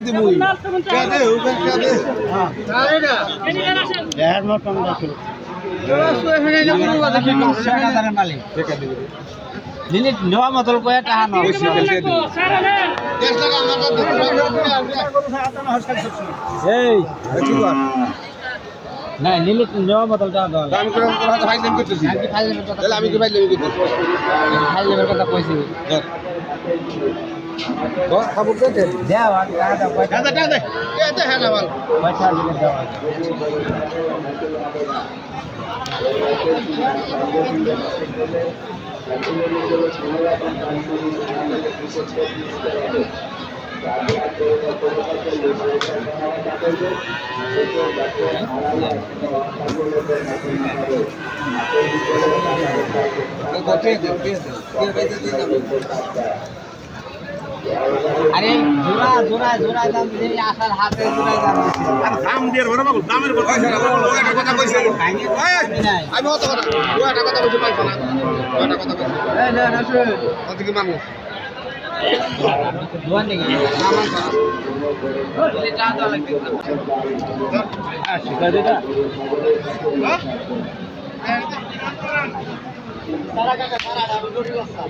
নেওয়া মতল কয়ে টাকা না নিলে নেওয়া মতল টাকা আমি কি ভাই লেবার কথা কইছি খাবো দেওয়া আরে জোড়া জোড়া জোড়া দাম দিয়ে আসার হাতে জোড়া দাম দিয়ে বড় বাবু দামের কথা কইছে আমি অত কথা ওটা কথা কইছে পাইছ না ওটা কথা কইছে এই না না শুন কত কি মামু দোয়ান নেই নামান করা বলে চা দাও লাগবে শিখা দেটা হ্যাঁ সারা কাকা সারা দাও জড়ি বস্তা